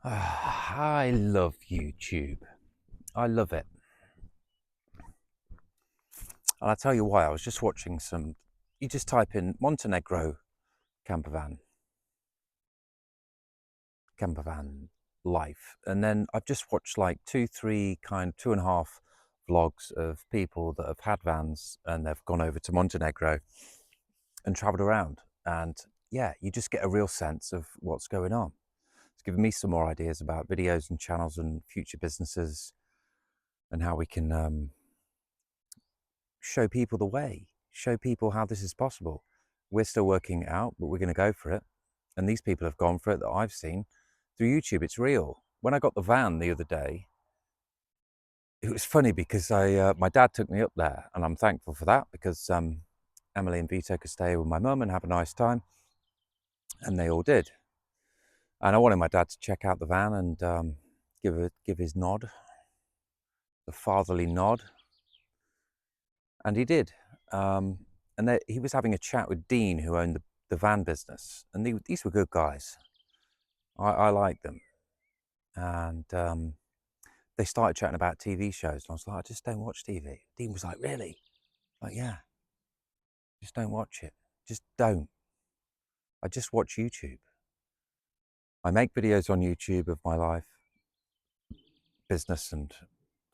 I love YouTube. I love it. And I'll tell you why. I was just watching you just type in Montenegro campervan life. And then I've just watched like 2.5 vlogs of people that have had vans and they've gone over to Montenegro and traveled around. And yeah, you just get a real sense of what's going on. It's given me some more ideas about videos and channels and future businesses and how we can show people the way, show people how this is possible. We're still working it out, but we're going to go for it. And these people have gone for it that I've seen through YouTube. It's real. When I got the van the other day, it was funny because my dad took me up there, and I'm thankful for that because Emily and Vito could stay with my mum and have a nice time, and they all did. And I wanted my dad to check out the van and give his nod, the fatherly nod, and he did. And he was having a chat with Dean, who owned the van business, and these were good guys. I liked them, and they started chatting about TV shows, and I was like, I just don't watch TV. Dean was like, really? Like, yeah, just don't watch it. Just don't. I just watch YouTube. I make videos on YouTube of my life, business and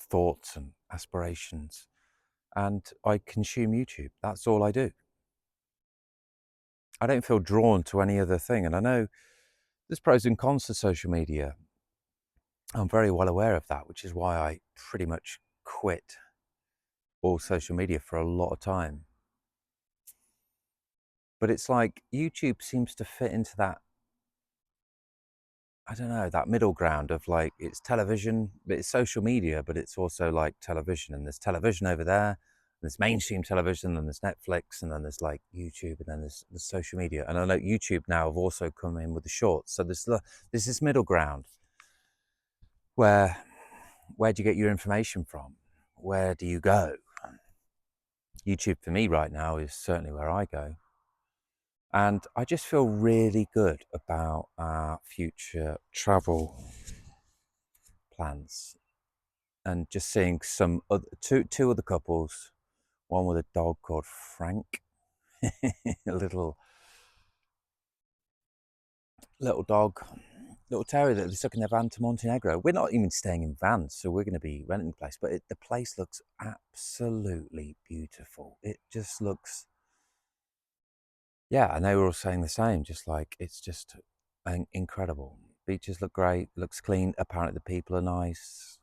thoughts and aspirations, and I consume YouTube. That's all I do. I don't feel drawn to any other thing, and I know there's pros and cons to social media. I'm very well aware of that, which is why I pretty much quit all social media for a lot of time. But it's like YouTube seems to fit into that, I don't know, that middle ground of like, it's television, but it's social media, but it's also like television. And there's television over there, and there's mainstream television, and there's Netflix, and then there's like YouTube, and then there's social media. And I know YouTube now have also come in with the shorts. So there's this middle ground where do you get your information from? Where do you go? YouTube for me right now is certainly where I go. And I just feel really good about our future travel plans and just seeing two other couples, one with a dog called Frank, a little dog, little terrier that is took in their van to Montenegro. We're not even staying in vans, so we're going to be renting the place, but the place looks absolutely beautiful. It just looks, yeah, and they were all saying the same, just like it's just incredible. Beaches look great, looks clean. Apparently the people are nice.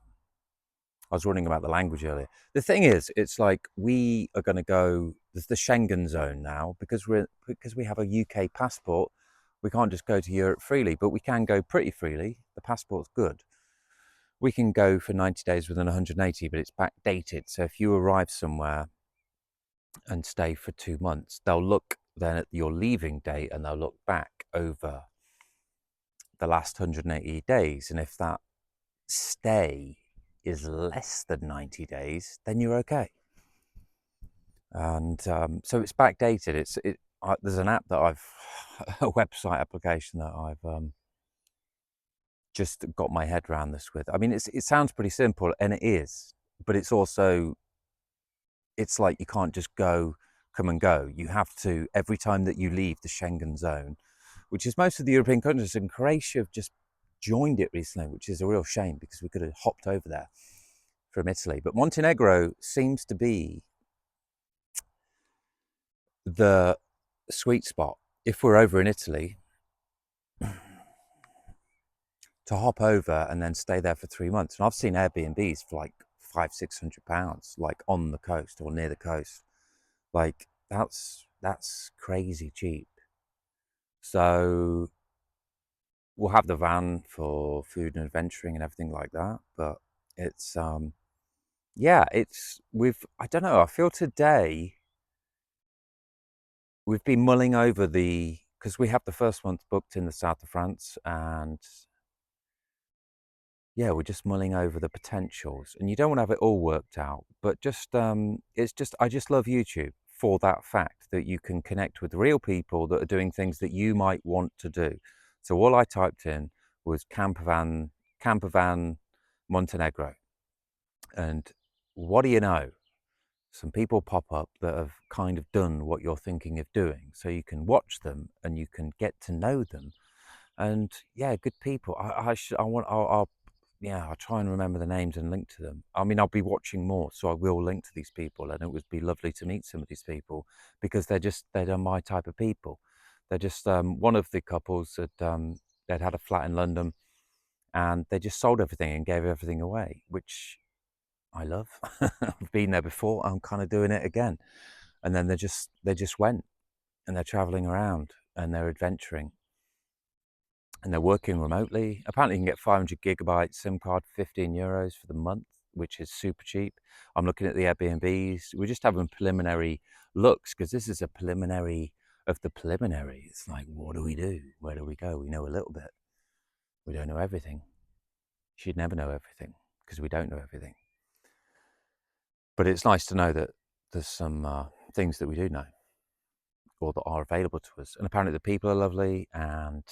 I was wondering about the language earlier. The thing is, it's like we are going to go. There's the Schengen zone now because we have a UK passport. We can't just go to Europe freely, but we can go pretty freely. The passport's good. We can go for 90 days within 180, but it's backdated. So if you arrive somewhere and stay for 2 months, they'll look then at your leaving date and they'll look back over the last 180 days. And if that stay is less than 90 days, then you're okay. And so it's backdated. There's an app that a website application that I've just got my head around this with. I mean, it sounds pretty simple, and it is, but it's also, it's like you can't just come and go. You have to, every time that you leave the Schengen zone, which is most of the European countries, and Croatia have just joined it recently, which is a real shame because we could have hopped over there from Italy. But Montenegro seems to be the sweet spot. If we're over in Italy, to hop over and then stay there for 3 months. And I've seen Airbnbs for like £500-600, like on the coast or near the coast. Like that's crazy cheap. So we'll have the van for food and adventuring and everything like that. But it's yeah, I don't know, I feel today we've been mulling over because we have the first month booked in the south of France, and yeah, we're just mulling over the potentials, and you don't want to have it all worked out, but just I just love YouTube for that fact that you can connect with real people that are doing things that you might want to do. So all I typed in was campervan Montenegro. And what do you know? Some people pop up that have kind of done what you're thinking of doing. So you can watch them and you can get to know them. And yeah, good people. I'll try and remember the names and link to them. I mean, I'll be watching more, so I will link to these people, and it would be lovely to meet some of these people because they're my type of people. They're just one of the couples they'd had a flat in London, and they just sold everything and gave everything away, which I love. I've been there before. I'm kind of doing it again, and then they just went and they're traveling around and they're adventuring and they're working remotely. Apparently you can get 500 gigabyte SIM card for €15 for the month, which is super cheap. I'm looking at the Airbnbs. We're just having preliminary looks because this is a preliminary of the preliminary. It's like, what do we do? Where do we go? We know a little bit. We don't know everything. You should never know everything because we don't know everything. But it's nice to know that there's some things that we do know or that are available to us. And apparently the people are lovely, and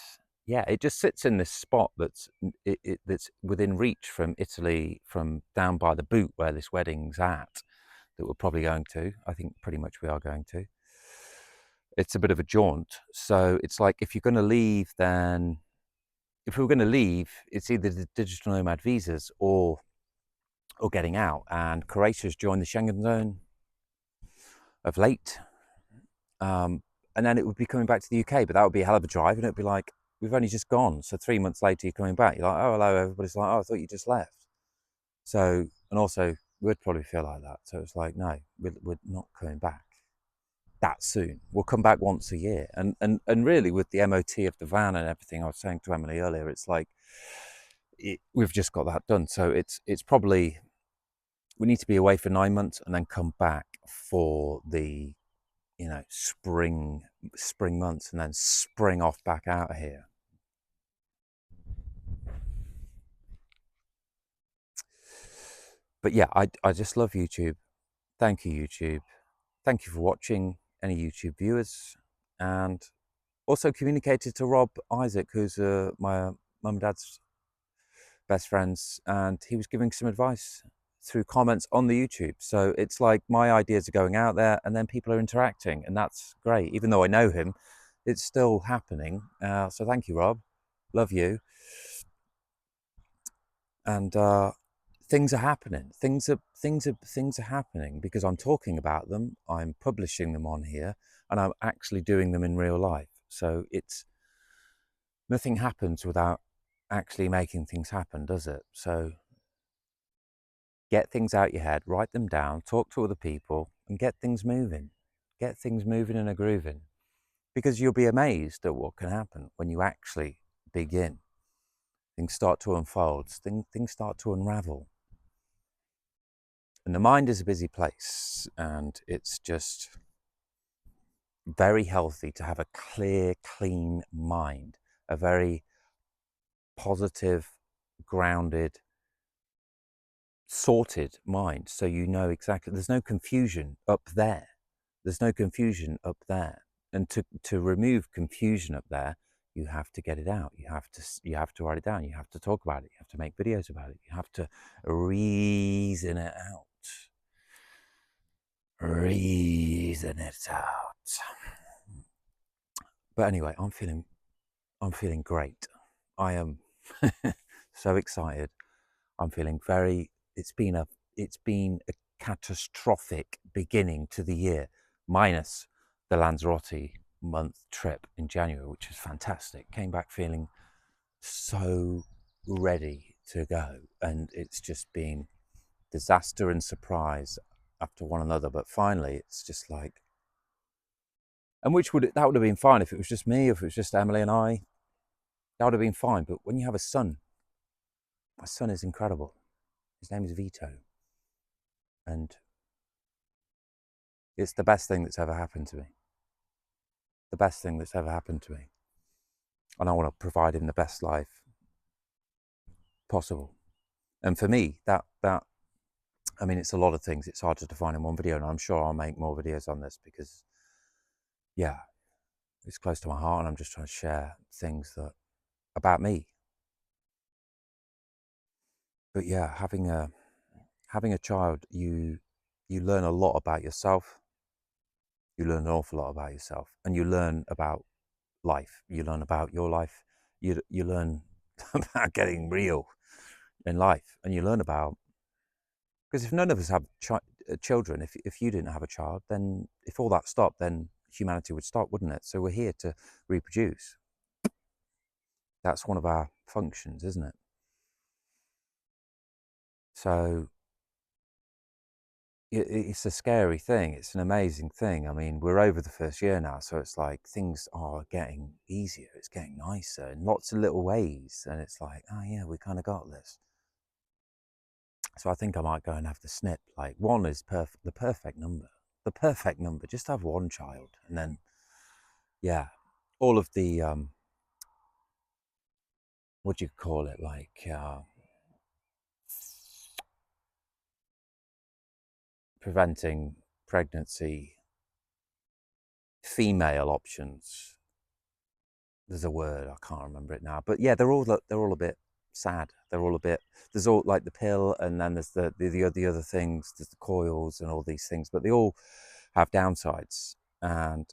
yeah, it just sits in this spot that's within reach from Italy, from down by the boot where this wedding's at, that we're probably going to. I think pretty much we are going to. It's a bit of a jaunt. So it's like if you're going to leave, then if we were going to leave, it's either the digital nomad visas or getting out. And Croatia's joined the Schengen zone of late. And then it would be coming back to the UK, but that would be a hell of a drive, and it'd be like, we've only just gone, so 3 months later you're coming back. You're like, oh, hello, everybody's like, oh, I thought you just left. So, and also, we'd probably feel like that. So it's like, no, we're not coming back that soon. We'll come back once a year. And really, with the MOT of the van and everything, I was saying to Emily earlier, it's like, we've just got that done. So it's probably, we need to be away for 9 months and then come back for the spring months, and then spring off back out of here. But yeah, I just love YouTube. Thank you, YouTube. Thank you for watching, any YouTube viewers, and also communicated to Rob Isaac, who's my mum and dad's best friends, and he was giving some advice through comments on the YouTube. So it's like my ideas are going out there and then people are interacting, and that's great. Even though I know him, it's still happening. So thank you, Rob. Love you. And things are happening. Things are happening because I'm talking about them. I'm publishing them on here, and I'm actually doing them in real life. So it's nothing happens without actually making things happen, does it? So get things out your head, write them down, talk to other people, and get things moving. Get things moving and a grooving, because you'll be amazed at what can happen when you actually begin. Things start to unfold, things start to unravel. And the mind is a busy place, and it's just very healthy to have a clear, clean mind, a very positive, grounded, sorted mind, so you know exactly, there's no confusion up there. There's no confusion up there. And to remove confusion up there, you have to get it out. You have to write it down. You have to talk about it. You have to make videos about it. You have to reason it out. Reason it out. But anyway, I'm feeling great. I am so excited. I'm feeling it's been a catastrophic beginning to the year, minus the Lanzarote month trip in January, which was fantastic. Came back feeling so ready to go, and it's just been disaster and surprise after one another. But finally, it's just like, and that would have been fine if it was just me, if it was just Emily and I. That would have been fine. But when you have a son, my son is incredible. His name is Vito. And it's the best thing that's ever happened to me. The best thing that's ever happened to me. And I want to provide him the best life possible. And for me, I mean, it's a lot of things. It's hard to define in one video, and I'm sure I'll make more videos on this because, yeah, it's close to my heart, and I'm just trying to share things about me, But yeah, having a child, you learn a lot about yourself. You learn an awful lot about yourself, and you learn about life. You learn about your life. You learn about getting real in life, and you learn about, because if none of us have children, if you didn't have a child, then if all that stopped, then humanity would stop, wouldn't it? So we're here to reproduce. That's one of our functions, isn't it? So it's a scary thing. It's an amazing thing. I mean, we're over the first year now, so it's like things are getting easier. It's getting nicer in lots of little ways. And it's like, oh yeah, we kind of got this. So I think I might go and have the snip. Like, one is the perfect number. The perfect number. Just have one child, and then yeah, all of the what do you call it? Like preventing pregnancy, female options. There's a word, I can't remember it now, but yeah, they're all a bit sad. They're all a bit. There's all like the pill, and then there's the other things. There's the coils and all these things, but they all have downsides. And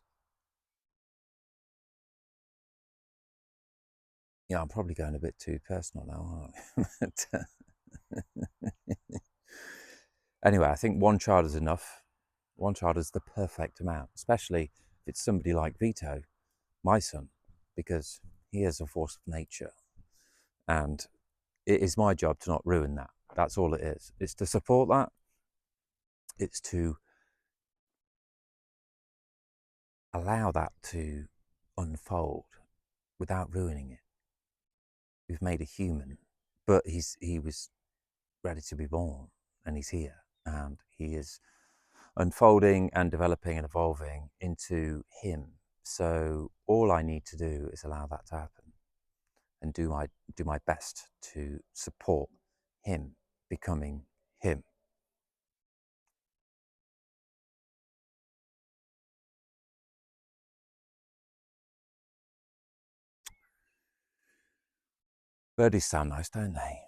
yeah, I'm probably going a bit too personal now, aren't I? Anyway, I think one child is enough. One child is the perfect amount, especially if it's somebody like Vito, my son, because he is a force of nature. And it is my job to not ruin that. That's all it is. It's to support that. It's to allow that to unfold without ruining it. We've made a human, but he was ready to be born, and he's here, and he is unfolding and developing and evolving into him. So all I need to do is allow that to happen, and do my best to support him becoming him. Birdies sound nice, don't they?